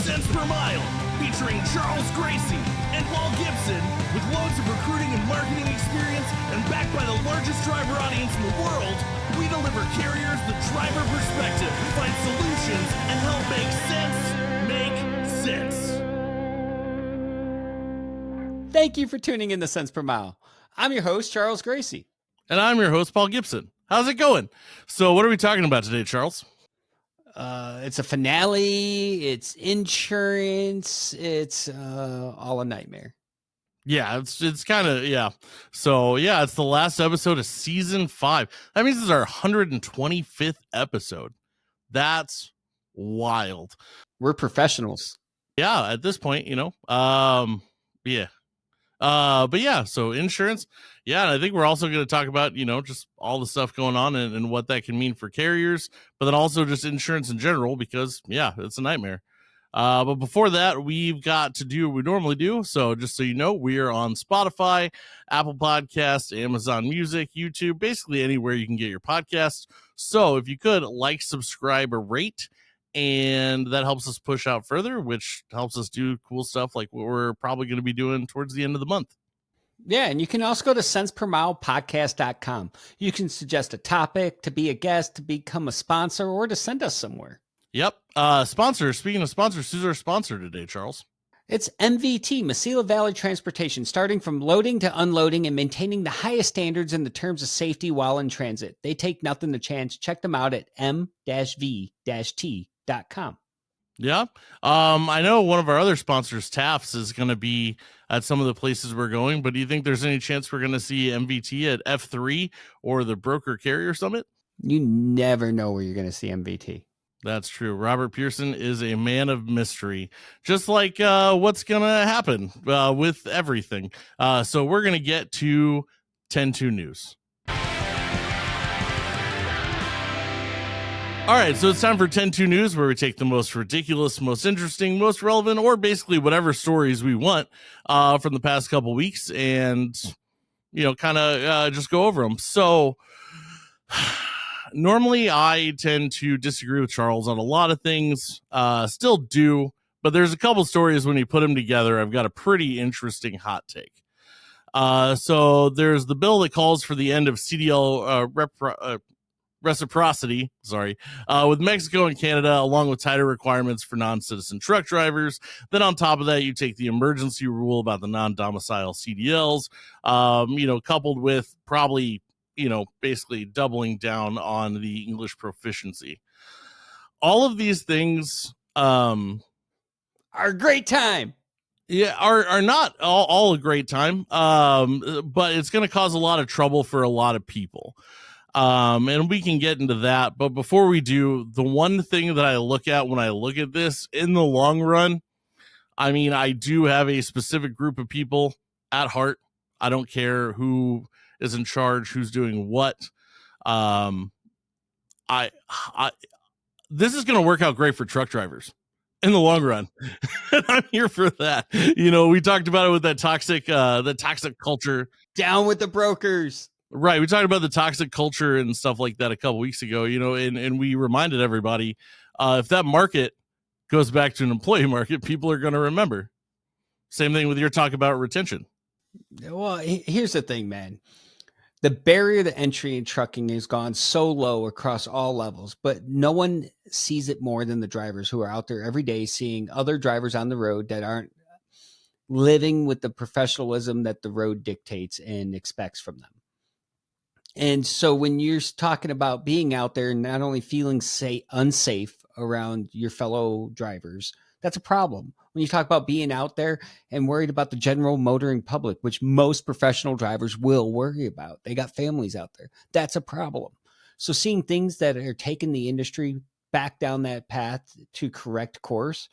Cents Per Mile, featuring Charles Gracie and Paul Gibson, with loads of recruiting and marketing experience and backed by the largest driver audience in the world. We deliver carriers the driver perspective, find solutions, and help make sense make sense. Thank you for tuning in to Cents Per Mile. I'm your host, Charles Gracie. And I'm your host, Paul Gibson. How's it going? So what are we talking about today, Charles? It's a finale. It's insurance. It's all a nightmare. Yeah, it's kind of, yeah. So, yeah, it's the last episode of season 5. That means this is our 125th episode. That's wild. We're professionals. Yeah, at this point, yeah. But yeah, so insurance. Yeah, and I think we're also going to talk about, just all the stuff going on and what that can mean for carriers, but then also just insurance in general, because, yeah, it's a nightmare. But before that, we've got to do what we normally do. So just so you know, we are on Spotify, Apple Podcasts, Amazon Music, YouTube, basically anywhere you can get your podcasts. So if you could like, subscribe, or rate, and that helps us push out further, which helps us do cool stuff like what we're probably going to be doing towards the end of the month. Yeah, and you can also go to centspermilepodcast.com. You can suggest a topic, to be a guest, to become a sponsor, or to send us somewhere. Yep. Sponsor. Speaking of sponsors, who's our sponsor today, Charles? It's MVT, Mesilla Valley Transportation, starting from loading to unloading and maintaining the highest standards in the terms of safety while in transit. They take nothing to chance. Check them out at m-v-t.com. Yeah. I know one of our other sponsors, Taft's, is going to be at some of the places we're going, but do you think there's any chance we're going to see MVT at F3 or the Broker Carrier Summit? You never know where you're going to see MVT. That's true. Robert Pearson is a man of mystery, just like what's going to happen with everything. So we're going to get to 10-2 news. All right, so it's time for 10-2 news, where we take the most ridiculous, most interesting, most relevant, or basically whatever stories we want from the past couple weeks and, kind of just go over them. So normally I tend to disagree with Charles on a lot of things, still do, but there's a couple stories when you put them together, I've got a pretty interesting hot take. So there's the bill that calls for the end of CDL reciprocity, with Mexico and Canada, along with tighter requirements for non-citizen truck drivers. Then on top of that, you take the emergency rule about the non-domicile CDLs, coupled with probably, basically doubling down on the English proficiency. All of these things are a great time. Yeah, are not all a great time, but it's going to cause a lot of trouble for a lot of people. And we can get into that. But before we do, the one thing that I look at when I look at this in the long run, I mean, I do have a specific group of people at heart. I don't care who is in charge, who's doing what. This is going to work out great for truck drivers in the long run. And I'm here for that. We talked about it with that toxic culture. Down with the brokers. Right. We talked about the toxic culture and stuff like that a couple weeks ago, and we reminded everybody, if that market goes back to an employee market, people are going to remember. Same thing with your talk about retention. Well, here's the thing, man. The barrier to entry in trucking has gone so low across all levels, but no one sees it more than the drivers who are out there every day seeing other drivers on the road that aren't living with the professionalism that the road dictates and expects from them. And so when you're talking about being out there and not only feeling unsafe around your fellow drivers, that's a problem. When you talk about being out there and worried about the general motoring public, which most professional drivers will worry about, they got families out there. That's a problem. So seeing things that are taking the industry back down that path to correct course,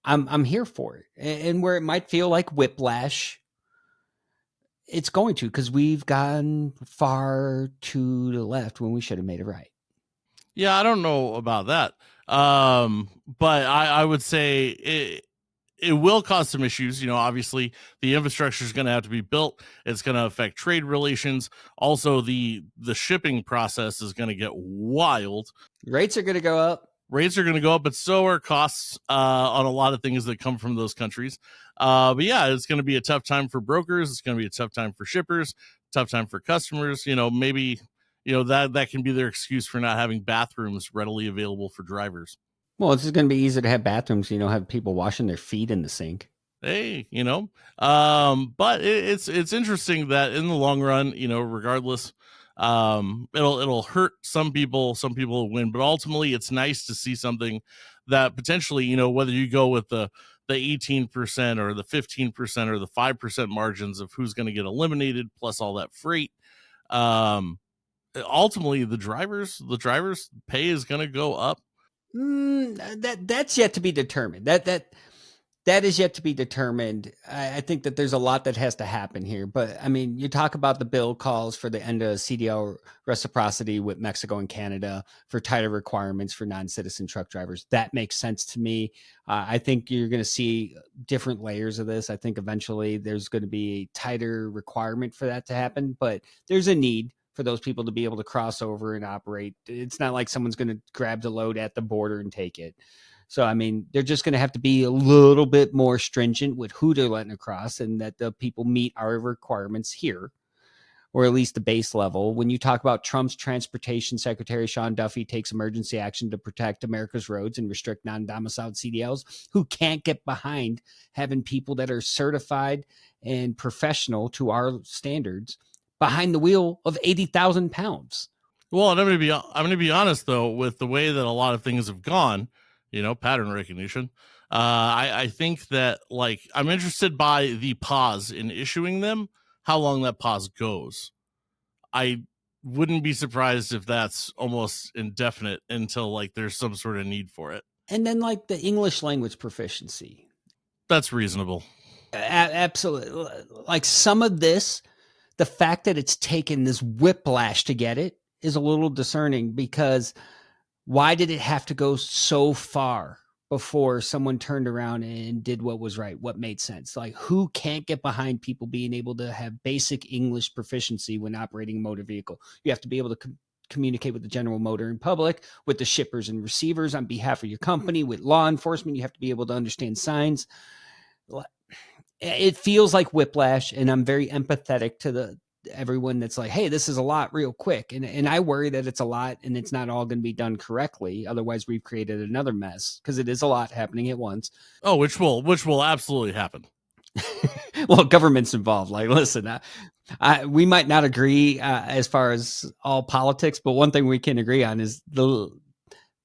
I'm here for it. And where it might feel like whiplash, it's going to, because we've gone far to the left when we should have made it right. Yeah, I don't know about that. But I would say it will cause some issues. Obviously the infrastructure is going to have to be built. It's going to affect trade relations. Also, the shipping process is going to get wild. Rates are going to go up. Rates are going to go up, but so are costs on a lot of things that come from those countries. But yeah, it's going to be a tough time for brokers. It's going to be a tough time for shippers, tough time for customers. Maybe, that can be their excuse for not having bathrooms readily available for drivers. Well, it's just going to be easier to have bathrooms. Have people washing their feet in the sink. Hey, but it's interesting that in the long run, regardless, it'll hurt some people will win, but ultimately it's nice to see something that potentially, whether you go with the 18% or the 15% or the 5% margins of who's going to get eliminated plus all that freight, ultimately the drivers pay is going to go up. That's yet to be determined. That is yet to be determined. I think that there's a lot that has to happen here. But I mean, you talk about the bill calls for the end of CDL reciprocity with Mexico and Canada for tighter requirements for non-citizen truck drivers. That makes sense to me. I think you're going to see different layers of this. I think eventually there's going to be a tighter requirement for that to happen, but there's a need for those people to be able to cross over and operate. It's not like someone's going to grab the load at the border and take it. So, I mean, they're just going to have to be a little bit more stringent with who they're letting across and that the people meet our requirements here, or at least the base level. When you talk about Trump's Transportation Secretary, Sean Duffy, takes emergency action to protect America's roads and restrict non-domiciled CDLs who can't get behind having people that are certified and professional to our standards behind the wheel of 80,000 pounds. Well, and I'm going to be honest, though, with the way that a lot of things have gone, pattern recognition. I think that, I'm interested by the pause in issuing them, how long that pause goes. I wouldn't be surprised if that's almost indefinite until, there's some sort of need for it. And then, the English language proficiency. That's reasonable. Absolutely. Some of this, the fact that it's taken this whiplash to get it is a little discerning, because why did it have to go so far before someone turned around and did what was right, what made sense? Who can't get behind people being able to have basic English proficiency when operating a motor vehicle? You have to be able to communicate with the general motoring public, with the shippers and receivers on behalf of your company, with law enforcement. You have to be able to understand signs. It feels like whiplash, and I'm very empathetic to everyone that's like, hey, this is a lot real quick. And I worry that it's a lot and it's not all going to be done correctly. Otherwise, we've created another mess, because it is a lot happening at once. Oh, which will absolutely happen. Well, government's involved. Listen, we might not agree as far as all politics, but one thing we can agree on is the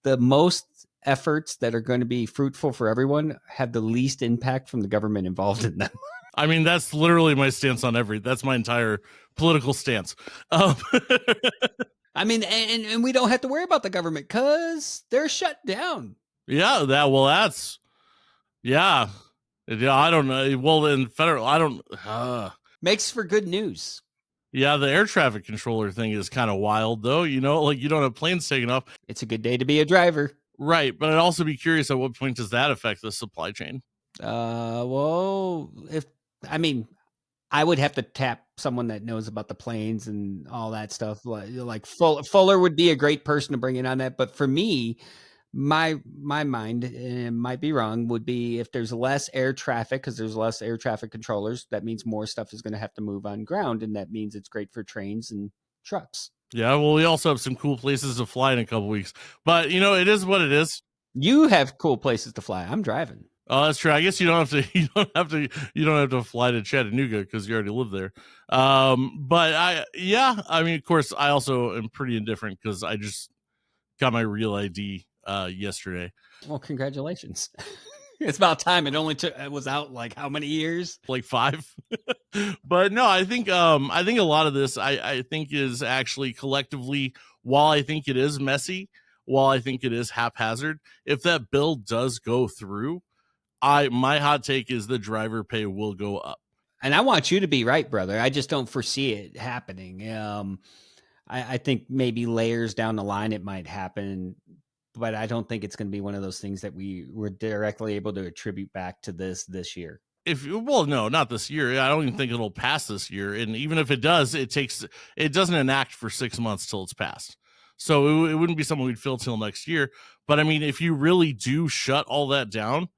most efforts that are going to be fruitful for everyone have the least impact from the government involved in them. I mean, that's literally my stance on that's my entire political stance. I mean, and we don't have to worry about the government because they're shut down. Yeah, yeah, I don't know. Well, in federal, I don't. Makes for good news. Yeah, the air traffic controller thing is kind of wild, though. You don't have planes taking off. It's a good day to be a driver. Right, but I'd also be curious, at what point does that affect the supply chain? Well, I would have to tap someone that knows about the planes and all that stuff. Fuller would be a great person to bring in on that. But for me, my mind, and might be wrong, would be if there's less air traffic, because there's less air traffic controllers, that means more stuff is going to have to move on ground, and that means it's great for trains and trucks. Yeah, well, we also have some cool places to fly in a couple weeks, but it is what it is. You have cool places to fly. I'm driving. Oh, that's true. I guess you don't have to fly to Chattanooga because you already live there. But of course, I also am pretty indifferent because I just got my real ID yesterday. Well, congratulations. It's about time. It was out how many years? 5. But no, I think a lot of this I think is actually collectively, while I think it is messy, while I think it is haphazard, if that bill does go through, my hot take is the driver pay will go up. And I want you to be right, brother. I just don't foresee it happening. I think maybe layers down the line it might happen, but I don't think it's going to be one of those things that we were directly able to attribute back to this year. No, not this year. I don't even think it'll pass this year. And even if it does, it doesn't enact for 6 months till it's passed. So it wouldn't be something we'd fill till next year. But I mean, if you really do shut all that down,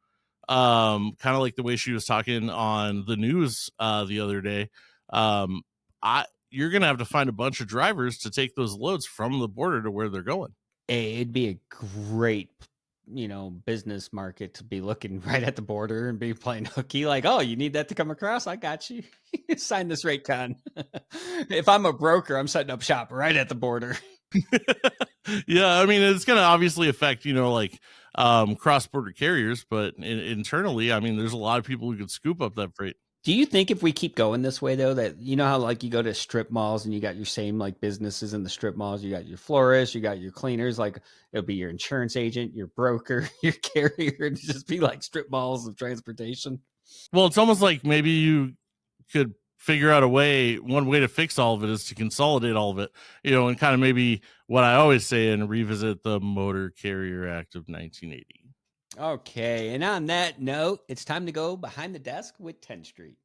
kind of like the way she was talking on the news the other day, you're gonna have to find a bunch of drivers to take those loads from the border to where they're going. It'd be a great, business market to be looking right at the border and be playing hooky. Like, oh, you need that to come across? I got you. Sign this rate con. If I'm a broker, I'm setting up shop right at the border. Yeah, I mean, it's going to obviously affect, cross-border carriers, but internally, I mean, there's a lot of people who could scoop up that freight. Do you think if we keep going this way, though, that how like you go to strip malls and you got your same like businesses in the strip malls, you got your florists, you got your cleaners, like it'll be your insurance agent, your broker, your carrier, and just be like strip malls of transportation? Well, it's almost like maybe you could figure out one way to fix all of it is to consolidate all of it, and kind of maybe what I always say and revisit the Motor Carrier Act of 1980. Okay, and on that note, it's time to go behind the desk with Tenstreet.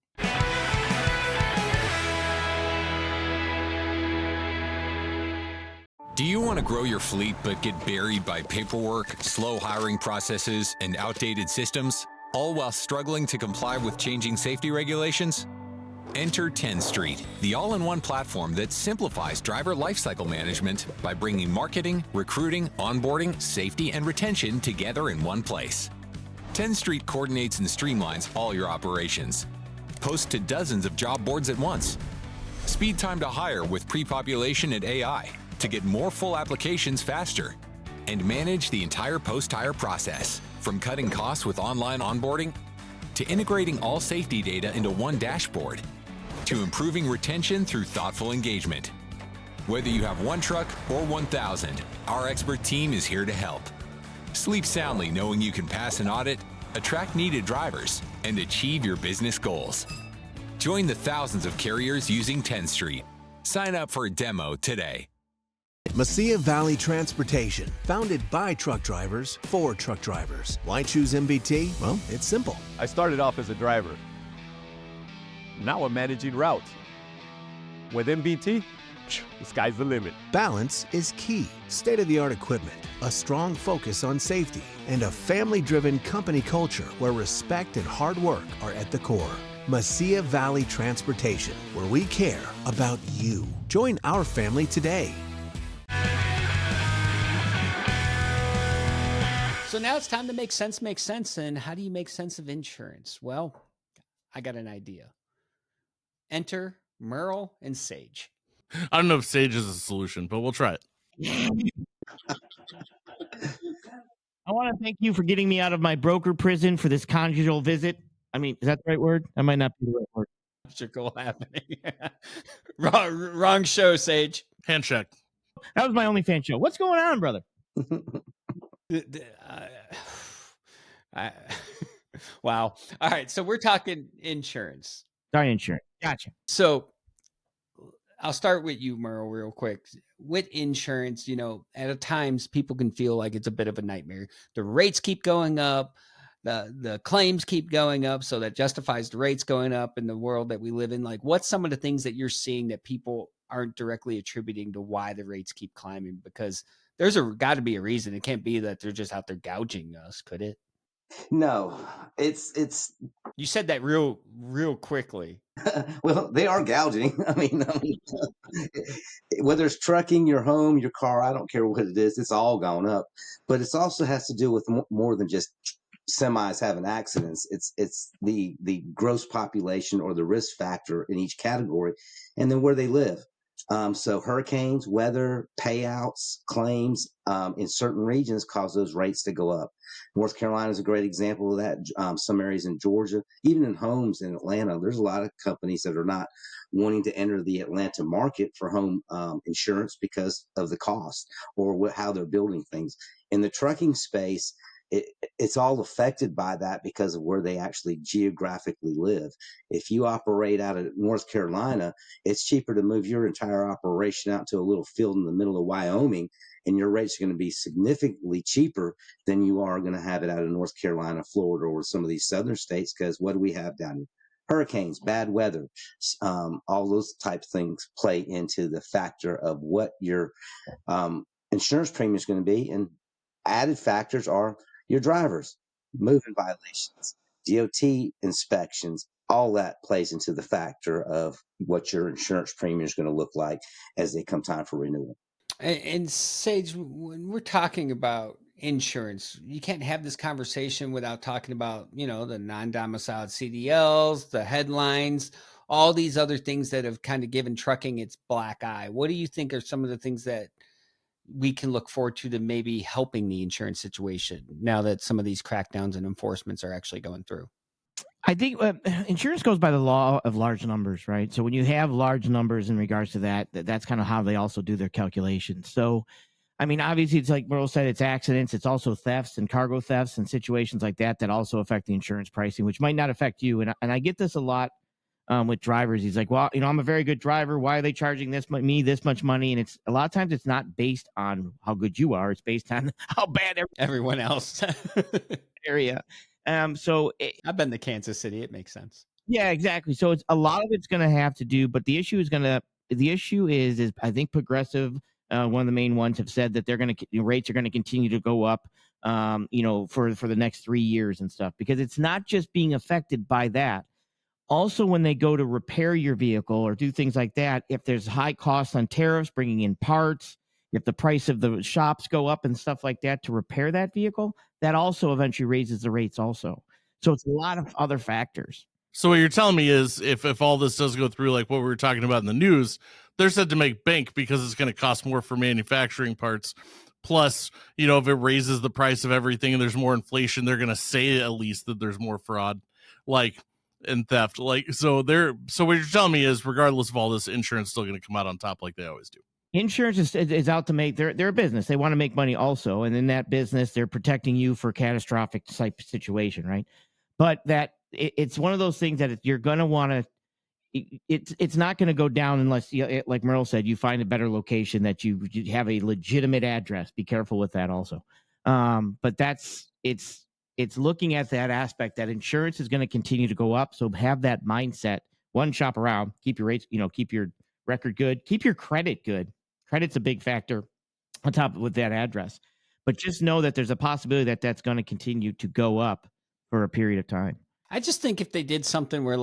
Do you want to grow your fleet but get buried by paperwork, slow hiring processes, and outdated systems, all while struggling to comply with changing safety regulations? Enter Tenstreet, the all-in-one platform that simplifies driver lifecycle management by bringing marketing, recruiting, onboarding, safety, and retention together in one place. Tenstreet coordinates and streamlines all your operations. Post to dozens of job boards at once. Speed time to hire with pre-population and AI to get more full applications faster. And manage the entire post-hire process, from cutting costs with online onboarding to integrating all safety data into one dashboard, to improving retention through thoughtful engagement. Whether you have one truck or 1,000, our expert team is here to help. Sleep soundly knowing you can pass an audit, attract needed drivers, and achieve your business goals. Join the thousands of carriers using Tenstreet. Sign up for a demo today. Mesilla Valley Transportation, founded by truck drivers for truck drivers. Why choose MVT? Well, it's simple. I started off as a driver. Now I'm managing routes. With MVT, the sky's the limit. Balance is key. State-of-the-art equipment, a strong focus on safety, and a family-driven company culture where respect and hard work are at the core. Mesilla Valley Transportation, where we care about you. Join our family today. So now it's time to make sense. And how do you make sense of insurance? Well, I got an idea. Enter Merrill and Sage. I don't know if Sage is a solution, but we'll try it. I want to thank you for getting me out of my broker prison for this conjugal visit. I mean, is that the right word? That might not be the right word. Obstacle happening. wrong show, Sage. Handshake. That was my OnlyFans show. What's going on, brother? Wow. All right. So we're talking insurance. Sorry, insurance. Gotcha. So I'll start with you, Merrill, real quick. With insurance, at times people can feel like it's a bit of a nightmare. The rates keep going up. The claims keep going up. So that justifies the rates going up in the world that we live in. Like, what's some of the things that you're seeing that people aren't directly attributing to why the rates keep climbing? Because there's got to be a reason. It can't be that they're just out there gouging us, could it? No, it's You said that real quickly. well, they are gouging. I mean, whether it's trucking, your home, your car, I don't care what it is, it's all gone up. But it also has to do with more than just semis having accidents. It's the gross population or the risk factor in each category, and then where they live. So hurricanes, weather, payouts, claims in certain regions cause those rates to go up. North Carolina is a great example of that. Some areas in Georgia, even in homes in Atlanta, there's a lot of companies that are not wanting to enter the Atlanta market for home insurance because of the cost or how they're building things. In the trucking space, it's all affected by that because of where they actually geographically live. If you operate out of North Carolina, it's cheaper to move your entire operation out to a little field in the middle of Wyoming, and your rates are going to be significantly cheaper than you are going to have it out of North Carolina, Florida, or some of these southern states, because what do we have down here? Hurricanes, bad weather, all those type of things play into the factor of what your insurance premium is going to be. And added factors are your drivers, moving violations, DOT inspections. All that plays into the factor of what your insurance premium is going to look like as they come time for renewal. And Sage, when we're talking about insurance, you can't have this conversation without talking about, the non-domiciled CDLs, the headlines, all these other things that have kind of given trucking its black eye. What do you think are some of the things that we can look forward to maybe helping the insurance situation now that some of these crackdowns and enforcements are actually going through? I think insurance goes by the law of large numbers, right? So when you have large numbers in regards to that, that's kind of how they also do their calculations. So, I mean, obviously, it's like Merrill said, it's accidents. It's also thefts and cargo thefts and situations like that also affect the insurance pricing, which might not affect you. And I get this a lot with drivers. He's like, well, I'm a very good driver. Why are they charging me this much money? And it's a lot of times it's not based on how good you are. It's based on how bad everyone else area. I've been to Kansas City. It makes sense. Yeah, exactly. So it's a lot of it's going to have to do, but the issue is I think Progressive, one of the main ones, have said that rates are going to continue to go up, for the next 3 years and stuff, because it's not just being affected by that. Also, when they go to repair your vehicle or do things like that, if there's high costs on tariffs, bringing in parts, if the price of the shops go up and stuff like that to repair that vehicle, that also eventually raises the rates also. So it's a lot of other factors. So what you're telling me is if all this does go through, like what we were talking about in the news, they're said to make bank because it's going to cost more for manufacturing parts. Plus, if it raises the price of everything and there's more inflation, they're going to say at least that there's more fraud, and theft. So what you're telling me is, regardless of all this, insurance is still going to come out on top like they always do. Insurance is out to make they're a business. They want to make money also, and in that business, they're protecting you for catastrophic type situation, right? But it's one of those things that you're going to want to. It's not going to go down unless, like Merrill said, you find a better location that you have a legitimate address. Be careful with that also. But it's looking at that aspect that insurance is going to continue to go up. So have that mindset. One, shop around, keep your rates, keep your record good, keep your credit good. Credit's a big factor on top of with that address. But just know that there's a possibility that that's going to continue to go up for a period of time. I just think if they did something where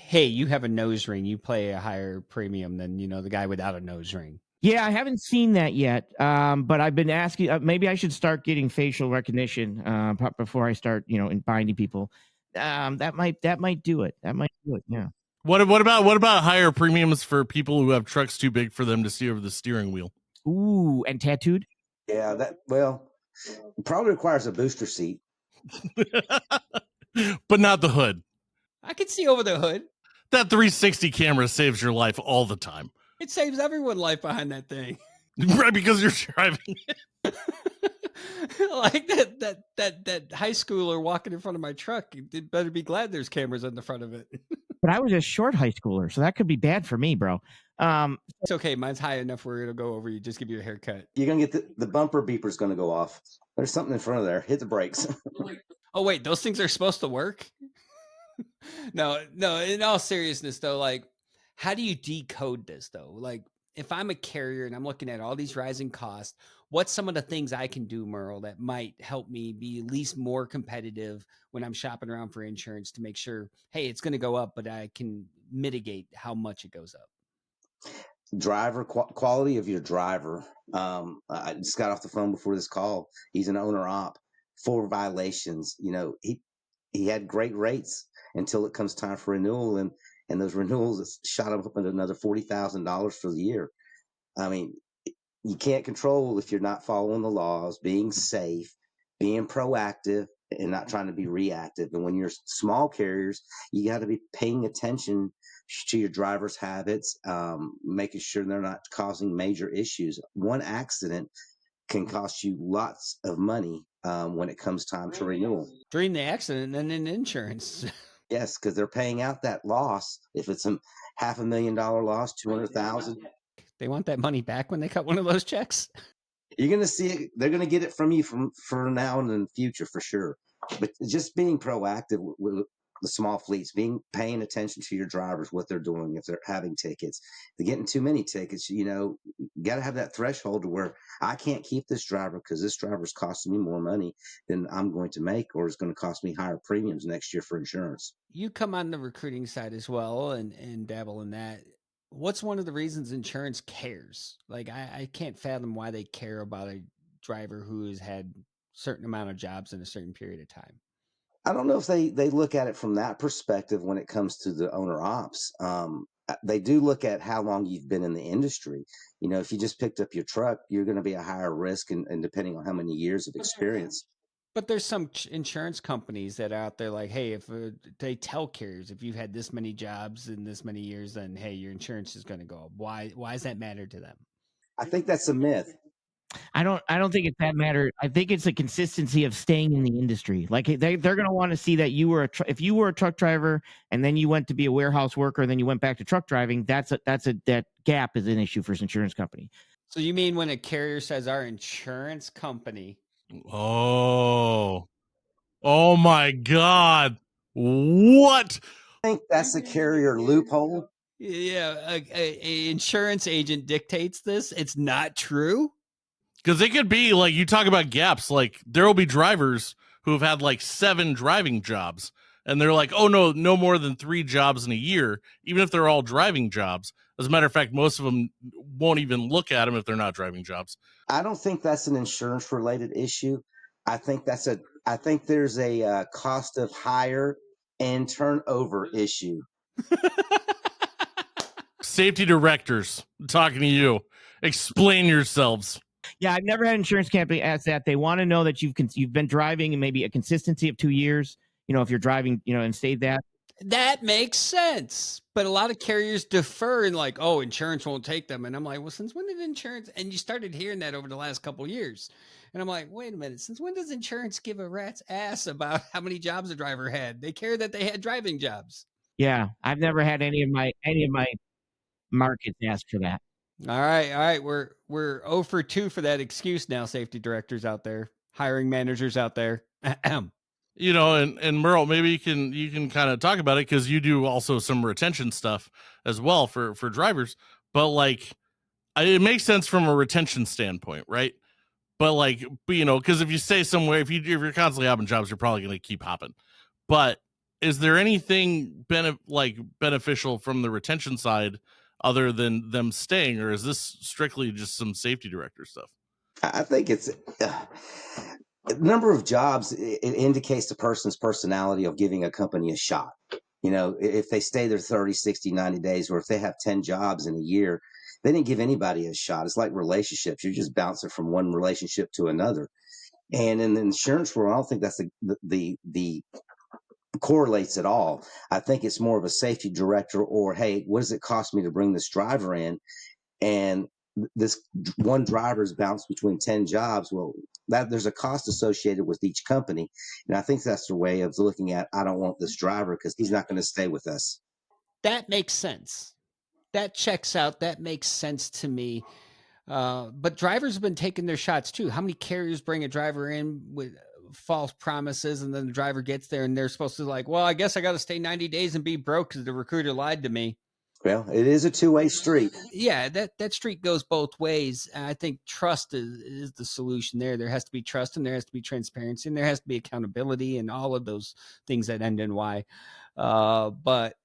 hey, you have a nose ring, you pay a higher premium than, the guy without a nose ring. Yeah, I haven't seen that yet. But I've been asking, maybe I should start getting facial recognition before I start, binding people. That might do it. That might do it. Yeah. What about higher premiums for people who have trucks too big for them to see over the steering wheel? Ooh, and tattooed? Yeah, it probably requires a booster seat. But not the hood. I can see over the hood. That 360 camera saves your life all the time. It saves everyone's life behind that thing. Right, because you're driving it. Like that high schooler walking in front of my truck. You better be glad there's cameras in the front of it. But I was a short high schooler, so that could be bad for me, bro. It's okay. Mine's high enough where it'll go over you. Just give you a haircut. You're going to get the bumper beeper's going to go off. There's something in front of there. Hit the brakes. Oh, wait. Those things are supposed to work? No. In all seriousness, though, how do you decode this, though? If I'm a carrier and I'm looking at all these rising costs, what's some of the things I can do, Merrill, that might help me be at least more competitive when I'm shopping around for insurance to make sure, hey, it's going to go up, but I can mitigate how much it goes up? Driver quality of your driver. I just got off the phone before this call. He's an owner op. 4 violations. He had great rates until it comes time for renewal, and those renewals shot him up into another $40,000 for the year. I mean, you can't control if you're not following the laws, being safe, being proactive, and not trying to be reactive. And when you're small carriers, you got to be paying attention to your driver's habits, making sure they're not causing major issues. One accident can cost you lots of money when it comes time to renewal. During the accident and in insurance. Yes, because they're paying out that loss. If it's a $500,000 loss, $200,000. They want that money back when they cut one of those checks. You're going to see it. They're going to get it from you for now and in the future for sure. But just being proactive, the small fleets, paying attention to your drivers, what they're doing, if they're having tickets, they're getting too many tickets. You got to have that threshold to where I can't keep this driver because this driver's costing me more money than I'm going to make, or it's going to cost me higher premiums next year for insurance. You come on the recruiting side as well and dabble in that. What's one of the reasons insurance cares? Like, I can't fathom why they care about a driver who has had certain amount of jobs in a certain period of time. I don't know if they look at it from that perspective when it comes to the owner ops. They do look at how long you've been in the industry. If you just picked up your truck, you're going to be a higher risk, and depending on how many years of experience. But there's some insurance companies that are out there like, hey, if they tell carriers, if you've had this many jobs in this many years, then hey, your insurance is going to go up. Why does that matter to them? I think that's a myth. I don't think it's that matter. I think it's a consistency of staying in the industry. Like they're going to want to see that you were if you were a truck driver and then you went to be a warehouse worker and then you went back to truck driving, that gap is an issue for insurance company. So you mean when a carrier says our insurance company? Oh my God. What? I think that's a carrier loophole. Yeah, a insurance agent dictates this. It's not true. Because it could be like you talk about gaps, like there will be drivers who have had like 7 driving jobs and they're like, oh no more than 3 jobs in a year, even if they're all driving jobs. As a matter of fact, most of them won't even look at them if they're not driving jobs. I don't think that's an insurance related issue. I think there's a cost of hire and turnover issue. Safety directors, I'm talking to you. Explain yourselves. Yeah, I've never had an insurance company ask that. They want to know that you've been driving and maybe a consistency of 2 years. If you're driving, and stayed that. That makes sense. But a lot of carriers defer and like, oh, insurance won't take them. And I'm like, well, since when did insurance? And you started hearing that over the last couple of years. And I'm like, wait a minute. Since when does insurance give a rat's ass about how many jobs a driver had? They care that they had driving jobs. Yeah, I've never had any of my markets ask for that. All right. We're 0 for 2 for that excuse now, safety directors out there, hiring managers out there. And Merrill, maybe you can kind of talk about it because you do also some retention stuff as well for drivers. But like, it makes sense from a retention standpoint, right? But because if you stay somewhere, if you're constantly hopping jobs, you're probably going to keep hopping. But is there anything beneficial from the retention side other than them staying, or is this strictly just some safety director stuff? I think it's number of jobs. It indicates the person's personality of giving a company a shot. If they stay there 30, 60, 90 days, or if they have 10 jobs in a year, they didn't give anybody a shot. It's like relationships. You're just bouncing from one relationship to another. And in the insurance world, I don't think that's the correlates at all. I think it's more of a safety director, or, hey, what does it cost me to bring this driver in? And this one driver's bounced between 10 jobs. Well, there's a cost associated with each company. And I think that's their way of looking at, I don't want this driver because he's not going to stay with us. That makes sense. That checks out. That makes sense to me. But drivers have been taking their shots too. How many carriers bring a driver in with false promises and then the driver gets there and they're supposed to well, I guess I got to stay 90 days and be broke because the recruiter lied to me. Well, it is a two-way street. Yeah, that street goes both ways. And I think trust is the solution there. There has to be trust and there has to be transparency and there has to be accountability and all of those things that end in Y. But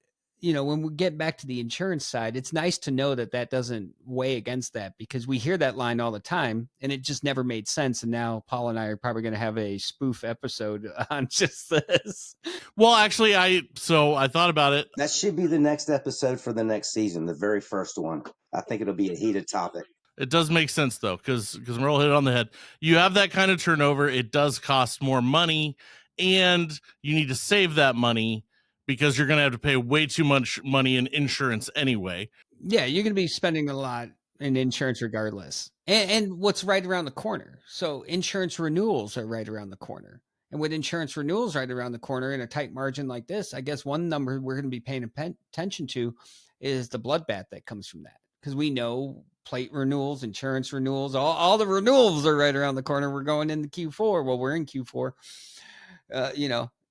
when we get back to the insurance side, it's nice to know that doesn't weigh against that, because we hear that line all the time and it just never made sense. And now Paul and I are probably going to have a spoof episode on just this. Well, actually, I thought about it. That should be the next episode for the next season, the very first one. I think it'll be a heated topic. It does make sense, though, because Merrill hit it on the head. You have that kind of turnover. It does cost more money, and you need to save that money because you're going to have to pay way too much money in insurance anyway. Yeah, you're going to be spending a lot in insurance regardless. And what's right around the corner. So insurance renewals are right around the corner. And with insurance renewals right around the corner in a tight margin like this, I guess one number we're going to be paying attention to is the bloodbath that comes from that. Because we know plate renewals, insurance renewals, all the renewals are right around the corner. We're going into Q4. Well, we're in Q4.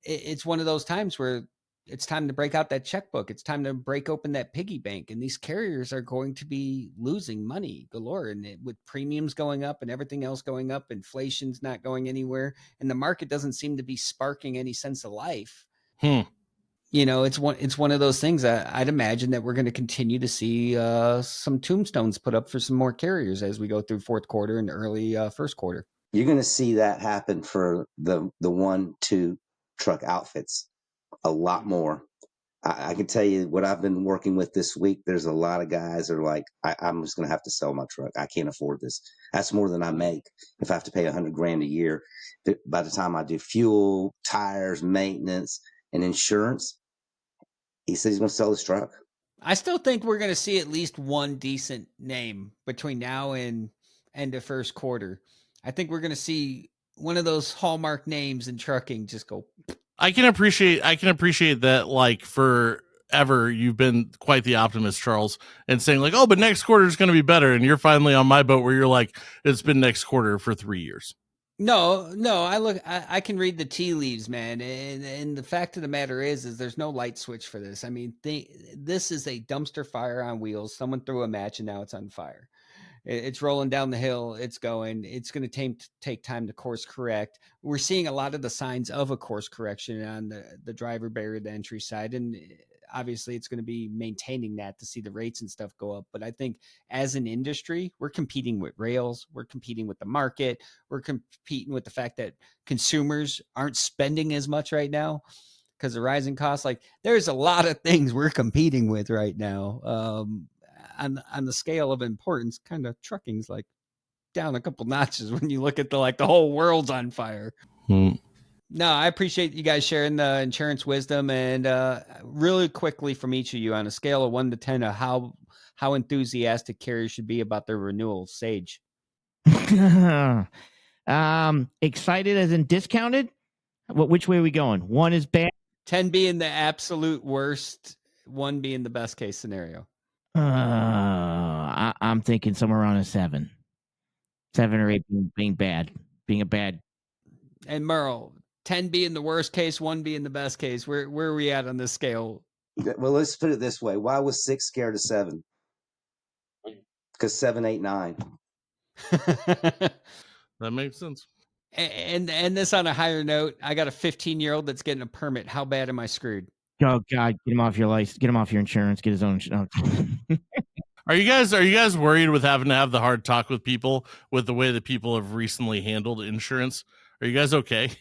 It's one of those times where it's time to break out that checkbook. It's time to break open that piggy bank. And these carriers are going to be losing money galore. And with premiums going up and everything else going up, inflation's not going anywhere. And the market doesn't seem to be sparking any sense of life. You know, it's one of those things that I'd imagine that we're going to continue to see some tombstones put up for some more carriers as we go through fourth quarter and early first quarter. You're going to see that happen for the 1-2 truck outfits a lot more. I can tell you what I've been working with this week. There's a lot of guys that are like, I'm just going to have to sell my truck. I can't afford this. That's more than I make if I have to pay $100,000 a year. By the time I do fuel, tires, maintenance, and insurance, he said he's going to sell his truck. I still think we're going to see at least one decent name between now and end of first quarter. I think we're going to see one of those hallmark names in trucking just go. I can appreciate that. Like forever, you've been quite the optimist, Charles, and saying like, oh, but next quarter is going to be better. And you're finally on my boat where you're like, it's been next quarter for 3 years. No, I can read the tea leaves, man. And the fact of the matter is there's no light switch for this. I mean, this is a dumpster fire on wheels. Someone threw a match and now it's on fire. It's rolling down the hill. It's going. It's going to take time to course correct. We're seeing a lot of the signs of a course correction on the driver barrier, the entry side. And obviously it's going to be maintaining that to see the rates and stuff go up. But I think as an industry, we're competing with rails. We're competing with the market. We're competing with the fact that consumers aren't spending as much right now because of rising costs. Like there's a lot of things we're competing with right now. On the scale of importance, kind of trucking's like down a couple notches when you look at the whole world's on fire. No, I appreciate you guys sharing the insurance wisdom, and really quickly from each of you on a scale of 1 to 10 of how enthusiastic carriers should be about their renewal. Sage. Excited as in discounted. Which way are we going? 1 is bad. 10 being the absolute worst, 1 being the best case scenario. I'm thinking somewhere around a 7 or 8 being bad, being a bad. And Merrill, 10 being the worst case, 1 being the best case. Where are we at on this scale? Well, let's put it this way. Why was 6 scared of 7? Because 7, 8, 9. That makes sense. And this on a higher note, I got a 15-year-old that's getting a permit. How bad am I screwed? Oh God, get him off your license, get him off your insurance, get his own. Are you guys worried with having to have the hard talk with people with the way that people have recently handled insurance? Are you guys okay?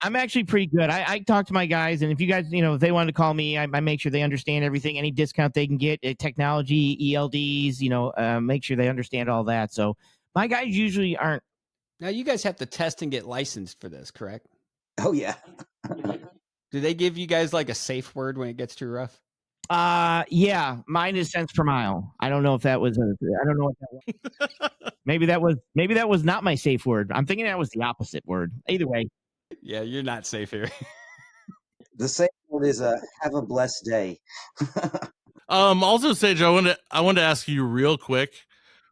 I'm actually pretty good. I talk to my guys, and if you guys, if they want to call me, I make sure they understand everything, any discount they can get, technology, ELDs, make sure they understand all that. So my guys usually aren't. Now you guys have to test and get licensed for this, correct? Oh yeah. Do they give you guys like a safe word when it gets too rough? Yeah, mine is cents per mile. I don't know if that was I don't know what that was. maybe that was not my safe word. I'm thinking that was the opposite word. Either way. Yeah, you're not safe here. The safe word is have a blessed day. Also, Sage, I wanted to ask you real quick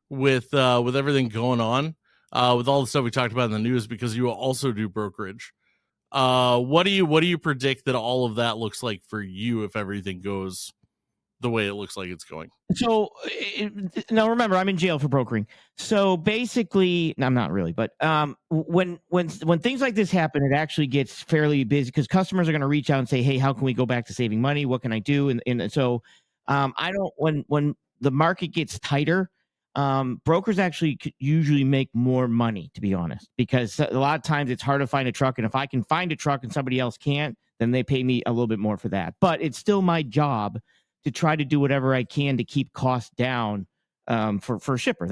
with everything going on, with all the stuff we talked about in the news, because you also do brokerage. What do you predict that all of that looks like for you if everything goes the way it looks like it's going? So now remember, I'm in jail for brokering. So basically, I'm not really, but when things like this happen, it actually gets fairly busy because customers are going to reach out and say, hey, how can we go back to saving money? What can I do? And so I don't, when the market gets tighter, brokers actually usually make more money, to be honest, because a lot of times it's hard to find a truck. And if I can find a truck and somebody else can't, then they pay me a little bit more for that. But it's still my job to try to do whatever I can to keep costs down for shipper.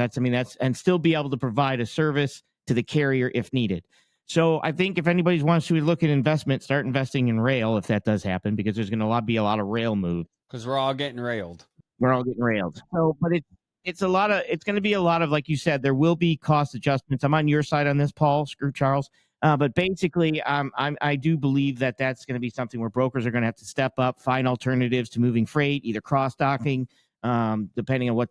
And still be able to provide a service to the carrier if needed. So I think if anybody wants to look at investment, start investing in rail if that does happen, because there's going to be a lot of rail moves. Because we're all getting railed. We're all getting railed. So, but it's going to be a lot of, like you said, there will be cost adjustments. I'm on your side on this, Paul. Screw Charles. But basically, I do believe that that's going to be something where brokers are going to have to step up, find alternatives to moving freight, either cross-docking, depending on what,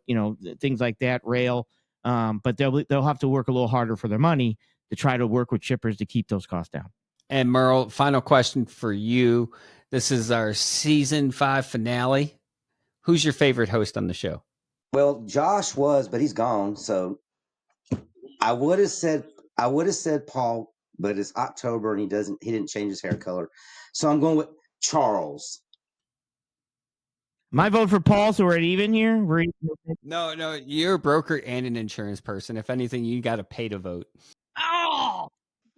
things like that, rail. But they'll have to work a little harder for their money to try to work with shippers to keep those costs down. And Merrill, final question for you. This is our season 5 finale. Who's your favorite host on the show? Well, Josh was, but he's gone. So I would have said Paul, but it's October and he didn't change his hair color. So I'm going with Charles. My vote for Paul, so we're at even here. No, you're a broker and an insurance person. If anything, you got to pay to vote. Oh,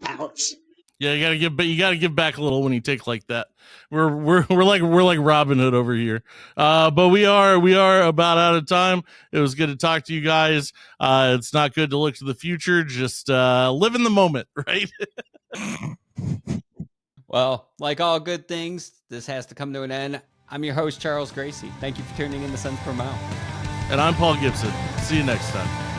ouch. Yeah, you gotta give back a little when you take like that. We're like Robin Hood over here. But we are about out of time. It was good to talk to you guys. It's not good to look to the future. Just live in the moment, right? Well, like all good things, this has to come to an end. I'm your host, Charles Gracie. Thank you for tuning in to Sons Per Mile. And I'm Paul Gibson. See you next time.